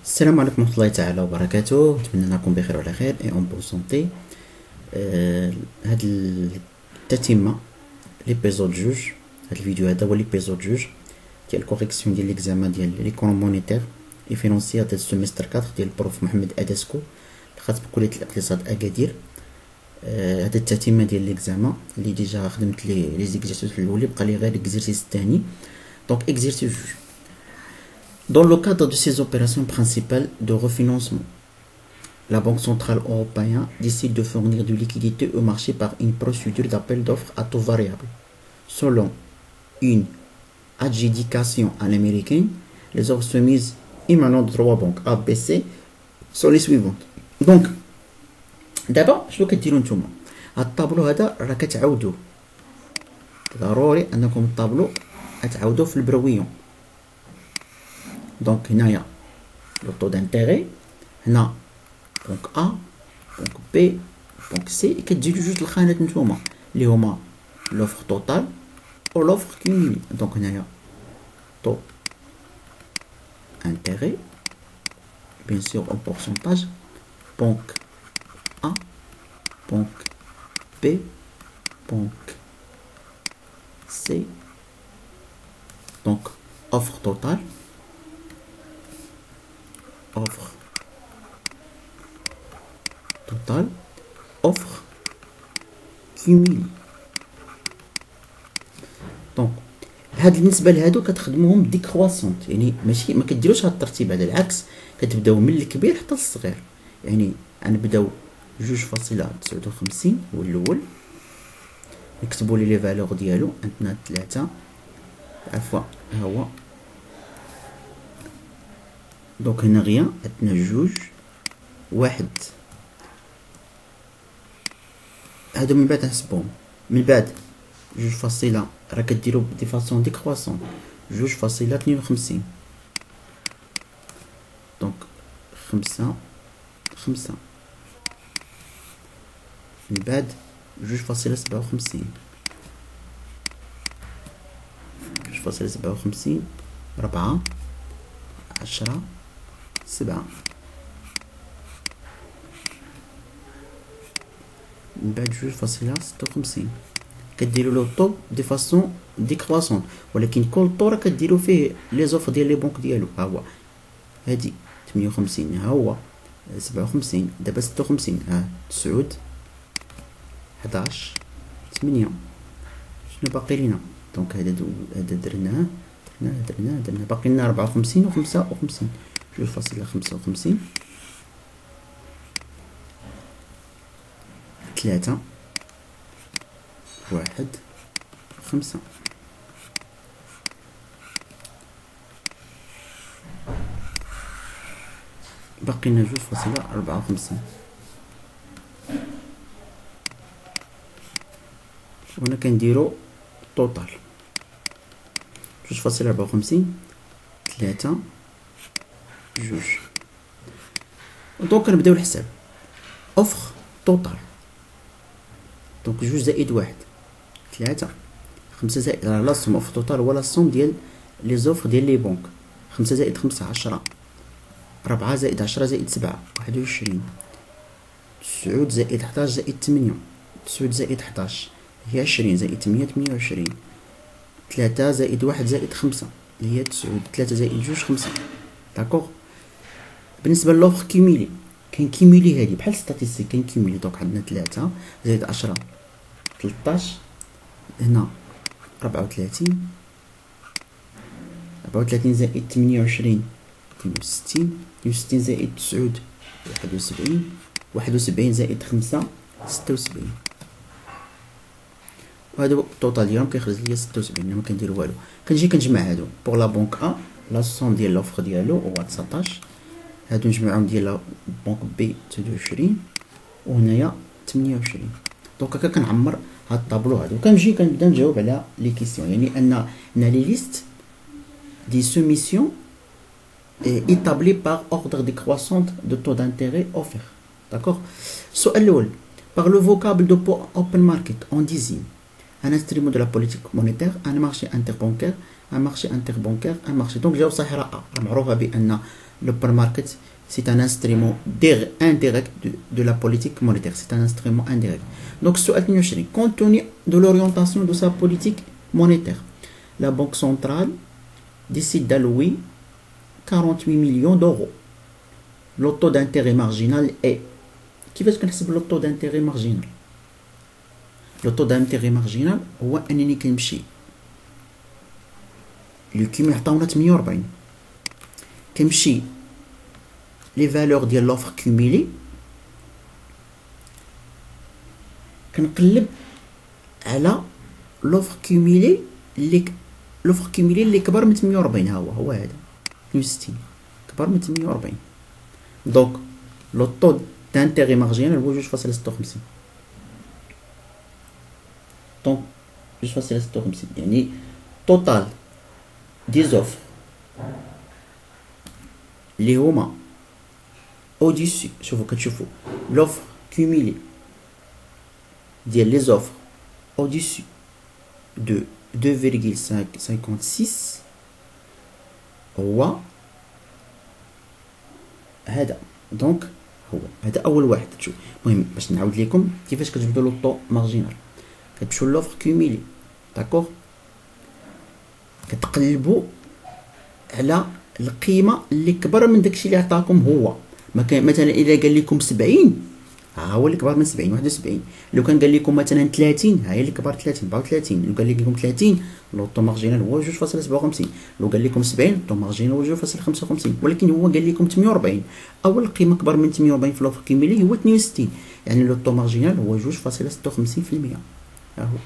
السلام عليكم ورحمة الله تعالى وبركاته. نتمنى انكم بخير وعلى خير اي اون بون سونتي. هاد التتمة ليبيزود جوج. هاد الفيديو هذا هو ليبيزود جوج ديال الكوريكسيون ديال ليكزامان ديال ليكونوم مونيتير اي فينونسيير ديال السيمستر 4 ديال البروف محمد اداسكو الخاص بكلية الاقتصاد اكادير. هاد التتمة ديال ليكزامان اللي ديجا خدمت لي زيكزيرسيس الاولى، بقى لي غير ليكزيرسيس الثاني. دونك اكزيرسيس جوج. Dans le cadre de ces opérations principales de refinancement, la Banque centrale européenne décide de fournir de liquidités au marché par une procédure d'appel d'offres à taux variable. Selon une adjudication en américaine, les offres soumises émanant de trois banques A, B, C sont les suivantes. Donc, d'abord, شنو كديروا نتوما؟ هاد الطابلو هذا راه كتعاودوه، ضروري انكم الطابلو غتعاودوه في البرويون. Donc, هنايا le taux d'intérêt, هنا بونك A, بونك B, بونك C، كتزيدو جوج الخانات نتوما اللي هما l'offre totale و l'offre cumulée. Donc هنايا taux intérêt, bien sûr en pourcentage, بونك A, بونك B, بونك C. Donc offre totale, offre totale, offre cumulée. دونك هاد النسبه لهادو كتخدموهم ديكرواسونت، يعني ماشي ما كديروش هاد الترتيب هذا، العكس كتبداو من الكبير حتى للصغير. يعني غنبداو 2.59 هو الاول، نكتبوا لي فالور ديالو عندنا 3 عفوا ها هو. دونك هنا غيان عندنا جوج واحد، هادو من بعد نحسبوهم من بعد 2 راه كديرو دي فاسون ديكرواسون 2.52. دونك 5 من بعد 2.57 4 10 7 من بعد 2.56 كديروا له طو دي فاسون ديكرواسون، ولكن كل طو راه كديروا فيه لي زوفر ديال لي بنك ديالو. ها هو هادي 58، ها هو 57، دابا 56، ها 9 11 8. شنو باقي لينا؟ دونك هذا درناه باقي لنا 54 و 55. 2.55 3 1 5. باقي لنا 2.54. وهنا كنديرو توتال 2.54 3 2. دونك كنبداو الحساب. اوفر توتال، دونك 2 زائد 1 3 5 زائد لا سوم اوفر توتال هو لا سوم ديال لي زوفر ديال لي بنك. 5 زائد 5 10، 4 زائد 10 زائد 7 21، 9 زائد 11 زائد 8، 9 زائد 11 هي 20 زائد 8 28، 3 زائد 1 زائد 5 هي 9، 3 زائد 2 5. داكوغ. بالنسبه للوفر كيميلي كنكيميلي هادي بحال ستاتيستيك كنكيميلي. دونك عندنا 3 زائد 10 13، هنا 34 زائد 28 62 زائد 9 71 زائد 5 76. وهذا التوتال ديالهم كيخرج ليا 76. ما كندير والو، كنجي كنجمع هادو بوغ لا بونك ا لا سوم ديال لوفر ديالو هو 19، هادو نجمعهم ديال بونك بي 22 وهنايا 28. دونك هكا كنعمر هاد الطابلو هادو، كنمشي كنبدا نجاوب على لي كيسيون. يعني ان لي ليست دي سوميسيون établi par ordre décroissant de taux d'intérêt offert. D'accord. السؤال الأول. Par le vocable de open market, on désigne un instrument de la politique monétaire, un marché interbancaire, un marché interbancaire, un marché. Donc جاوب صحيح راه معروفة بأن Le bear market, c'est un instrument indirect de la politique monétaire. C'est un instrument indirect. Donc, compte tenu de l'orientation de sa politique monétaire, la Banque centrale décide d'allouer 48 millions d'euros. Le taux d'intérêt marginal est... كيفاش كنحسب le taux d'intérêt marginal؟ Le taux d'intérêt marginal هو انني كنمشي لو كيما عطاونا 48 كنمشي لي فالور ديال لوفر كوميلي كنقلب على لوفر كوميلي اللي كبر من 48. هو هذا 62 كبر من 48. دونك لو طو d'intérêt marginal هو 2.56. دونك 2.56 يعني توتال دي زوفر اللي هما au-dessus. شوفوا كتشوفوا l'offre cumulée ديال لي زوفر au-dessus de 2.56 هو هذا. دونك هو هذا اول واحد. تشوف المهم باش نعاود لكم كيفاش كتجبدوا لو طو مارجينال. كتمشيو لوفر كوميلي داكوغ كتقلبوا على القيمه اللي كبر من داكشي اللي عطاكم. هو ما كان مثلا الا قال لكم 70 ها هو اللي كبر من 70 71. لو كان قال لكم مثلا 30 ها هي اللي كبر 30 34. لو قال لكم 30 لو طو مارجينال هو 2.57. لو قال لكم 70 طو مارجينال هو 2.55. ولكن هو قال لكم 48 اول قيمه كبر من 48 في لوفر كيميلي هو 62 يعني لو طو مارجينال هو 2.56%. ها هو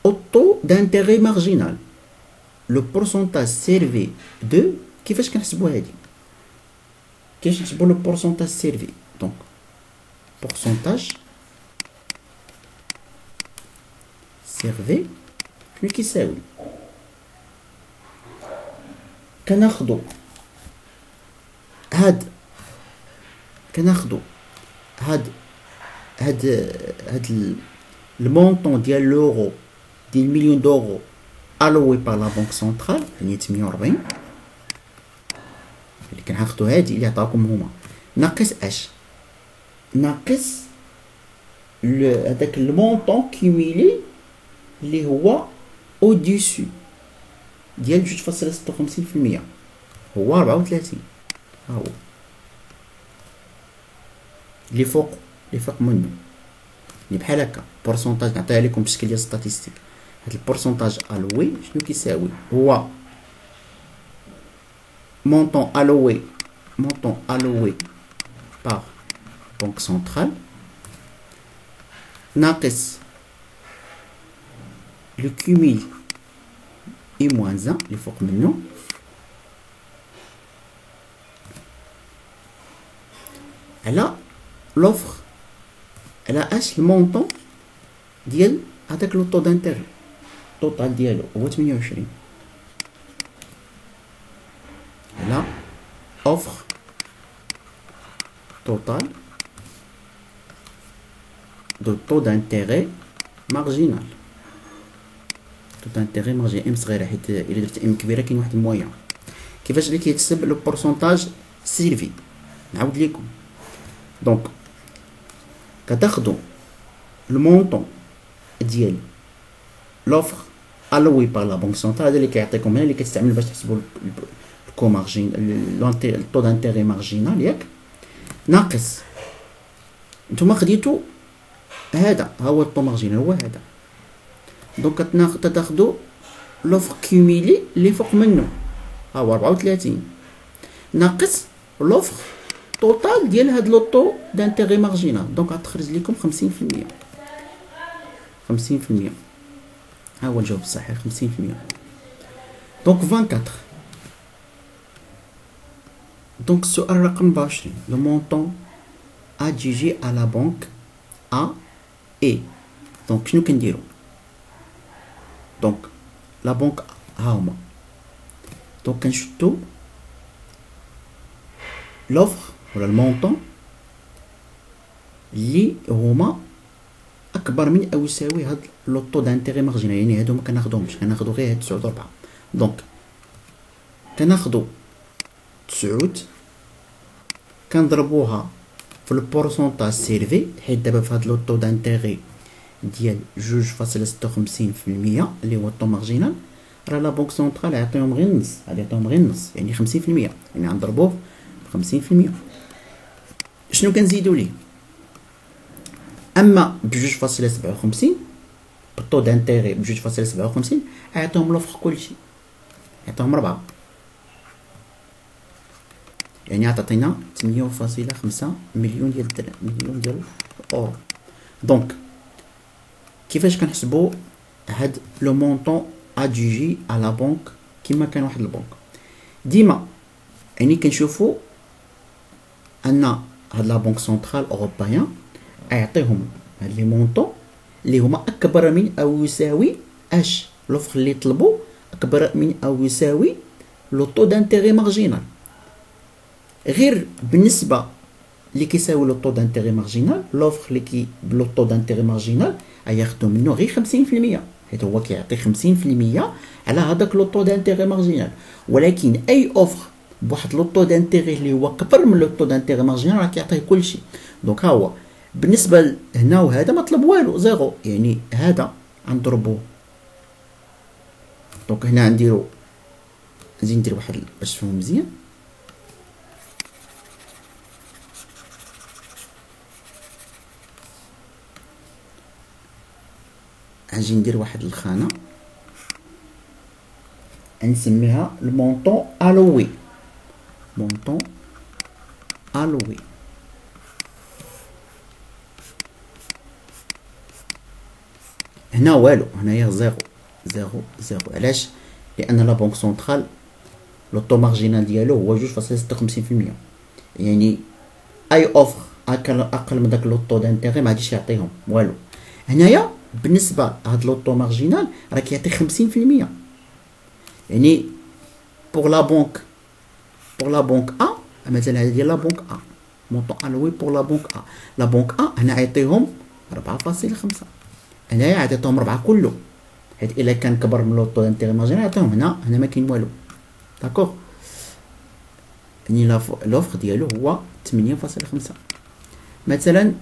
au taux d'intérêt marginal le pourcentage servi de كيفاش كنحسبوا هادي كيفاش نحسبوا لو pourcentage servi. دونك pourcentage servi شنو كيساوي كناخدو هاد المونطون ديال لورو ديال مليون دورو alloué par la banque centrale يعني 48 اللي كناخدو هادي اللي عطاكم هما ناقص اش ناقص هذاك المونطون كيميلي اللي هو او ديسو ديال 2.56% هو 34. ها هو اللي فوق منه اللي بحال هكا بورسونتاج نعطيها لكم بشكل ديال ستاتيستيك. هاد البورسونتاج الوي شنو كيساوي هو montant alloué par banque centrale ناقص le cumul et moins 1 اللي فوق منه على l'offre على اش المونطون ديال هذاك لو طو دانتيغي التوتال ديالو هو 28 على offre total de taux d'intérêt marginal. taux d'intérêt marginal ام صغيره حيت الا درت ام كبيره كاين واحد المويان. كيفاش اللي كيتحسب لو بورسونتاج سيرفي نعاود لكم. دونك كتاخدو المونطون ديال لوفر alloué par la banque centrale هذا اللي كيعطيكم هنا اللي كتستعمل باش تحسبوا الكو مارجين الطو دانتيغي مارجينال ياك ناقص نتوما خديتو هذا هو الطو مارجينال هو هذا. دونك كتاخدو لوفر كوميلي اللي فوق منه ها هو 34 ناقص لوفر توتال ديال هاد لو طو دانتيغي مارجينال. دونك غتخرج لكم 50%. ها هو الجواب الصحيح 50%. دونك 24. دونك السؤال رقم 24 لو مونطون adjugé à la banque A et دونك شنو كنديرو دونك لا بنك ها هما دونك كنشدو لوفر ولا المونطون اللي هما اكبر من او يساوي هاد لو طو دانتيغي مارجينال يعني هادو ما كناخدهمش كناخدو غير هاد 9.4 دونك كناخدو 9 كنضربوها في البورسونتاج سيرفي، حيت دابا في هاد لو طو دانتيغي ديال 2.56% اللي هو الطو مارجينال، راه لا بنك سونطرال عطيهم غير النص، عطيهم غير النص يعني 50%، يعني غنضربوه ب 50%. شنو كنزيدو ليه؟ اما ب 2.57 بالطو دانتيغي ب 2.57 عطيهم لوفر كلشي، عطيهم 4، يعني عطاتينا 8.5 مليون ديال الدرهم، مليون ديال الاورو. دونك كيفاش كنحسبوا هاد لو مونطون اديجي على بنك كيما كان واحد البنك؟ ديما يعني كنشوفوا ان هاد لا بنك سنترال اوروبيان يعطيهم هاد لي مونطون اللي هما اكبر من او يساوي اش لوفر اللي طلبوا اكبر من او يساوي لو طو دانتيغي مارجينال. غير بالنسبه اللي كيساوي لو طو دانتيغي مارجينال، لوفر اللي كي بلو طو دانتيغي مارجينال ياخدو منه غير 50%، حيت هو كيعطي 50% على هذاك لو طو دانتيغي مارجينال. ولكن اي اوفر بواحد لو طو دانتيغي اللي هو كبر من لو طو دانتيغي مارجينال راه كيعطيه كلشي. دونك ها هو بالنسبه هنا وهذا ما طلب والو، زيرو، يعني هذا غنضربوه. دونك هنا غنديرو، نزيد ندير واحد باش تفهموا مزيان. غنجي ندير واحد الخانه نسميها المونطون الوي، مونطون الوي. هنا والو، هنايا زيرو زيرو زيرو. علاش؟ لان لا بنك سنترال لو طو مارجينال ديالو هو 2.56%، يعني اي اوفر اقل من داك لو طو دانتيغي ما غاديش يعطيهم والو. هنايا بالنسبه لهاد لو طو مارجينال راه كيعطي 50%، يعني بوغ لا بنك ا مثلا هذه ديال لا بنك ا، مونطون الوي بوغ لا بنك ا. لا بنك ا هنا عيطيهم 4.5، هنايا عطيتهم 4 كله، حيت الا كان كبر من لو طو دانتيغي مارجينال عطيهم هنا ما كاين والو. داكوغ، يعني لوفر ديالو هو 8.5. مثلا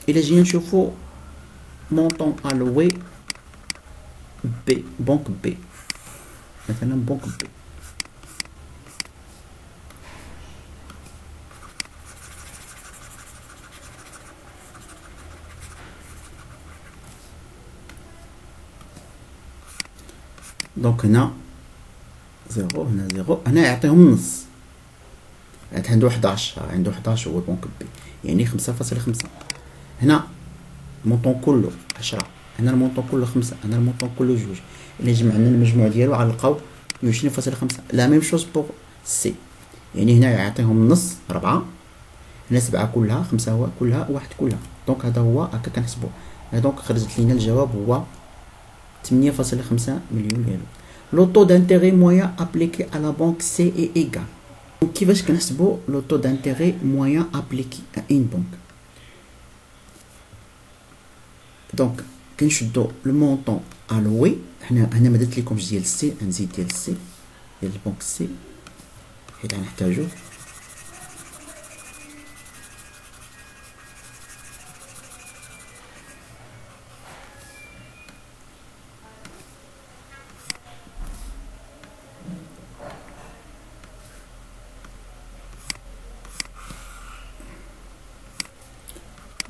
الا جينا نشوفو مونطون الوي بي، بنك بي، مثلا بنك بي، دونك هنا زيرو، هنا زيرو، هنا يعطيهم النص، عنده 11، عنده 11 هو بنك بي، يعني 5.5. هنا المونطون كله 10، هنا المونطون كله 5، هنا المونطون كله 2. الا جمعنا المجموع ديالو غنلقاو 20.5. لا ميم شوز بوغ سي، يعني هنا يعطيهم النص 4، هنا 7 كلها، 5 هو كلها، 1 كلها. دونك هذا هو هكا كنحسبو. دونك خرجت لينا الجواب هو 8.5 مليون ديالو. لو طو دانتيغي مويان ابليكي à la banque C est égal. دونك كيفاش كنحسبو لو طو دانتيغي مويان ابليكي à une banque؟ دونك كنشدو لو مونطون الوي، هنا ما درت لكمش ديال السي، نزيد ديال السي ديال البنك سي حيت غنحتاجو.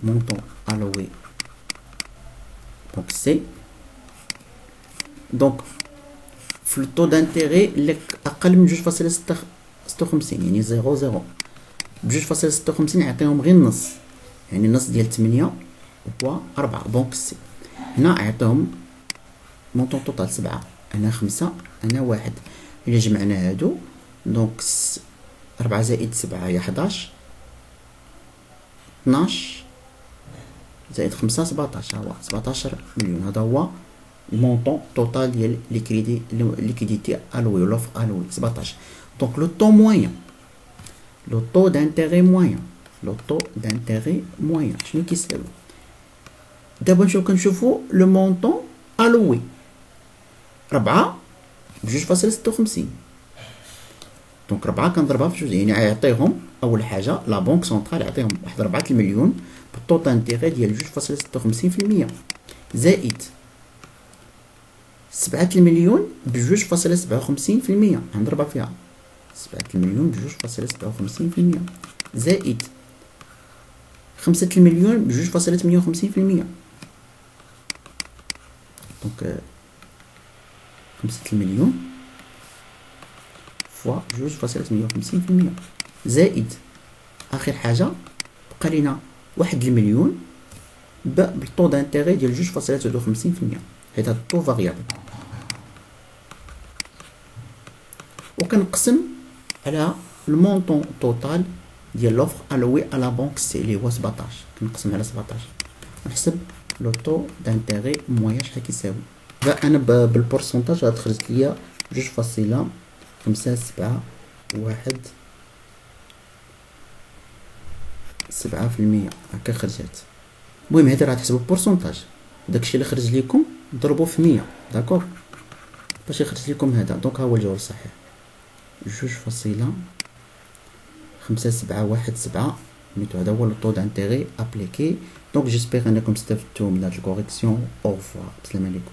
مونطون الوي بنك سي. دونك في الطو دانتيغي اللي اقل من 2.56، يعني 0 0 ب 2.56 يعطيهم غير النص، يعني النص ديال 8 هو 4. دونك سي هنا يعطيهم مونطون توتال 7، هنا 5، هنا 1. الا جمعنا هادو دونك 4 زائد 7 هي 11، 12 زائد 5 17، هو 17 مليون. هذا هو المونطون توتال ديال لي كريدي ليكيديتي الوي لوفر الوي 17. دونك لو طو موين، لو طو دانتيغي موين، لو طو دانتيغي موين شنو كيساوي؟ دابا كنشوفو لو مونطون الوي 4 بجوج فاصلة ستة وخمسين. دونك ربعة كنضربها في جوج، يعني غيعطيهم أول حاجة لا بونك سونطرال يعطيهم واحد 4 المليون بالطو دانتيغي ديال جوج فاصلة ستة وخمسين في المية، زائد 7 المليون بجوج فاصلة 57 في المية، غنضربها فيها 7 المليون بجوج فاصلة 57 في المية، زائد 5 المليون بجوج فاصلة 58 في المية. دونك 5 المليون فوا جوج فاصلة 58 في المية، زائد آخر حاجة بقى لينا 1 المليون بالطو دانتيغي ديال جوج فاصلة 59 في المية، حيت هاد الطو فاريابل، وكنقسم على المونطون توتال ديال لوفر الوي على بنك سي اللي هو 17، كنقسم على 17 نحسب لو طو دانتيغي مويان شحال كيساوي. انا بالبورسونتاج غتخرج ليا جوج فاصلة 5.17%، هكا خرجت. المهم هادي راه تحسبو بورسونتاج، داكشي اللي خرج ليكم ضربوه في 100 داكوغ باش يخرج لكم هذا. دونك ها هو الجواب الصحيح، 2.5717. سميتو هذا هو لو طو دانتيغي ابليكي. دونك جيسبيغ انكم استفدتوا من هاد الكوريكسيون. او ريفوار، بسلام عليكم.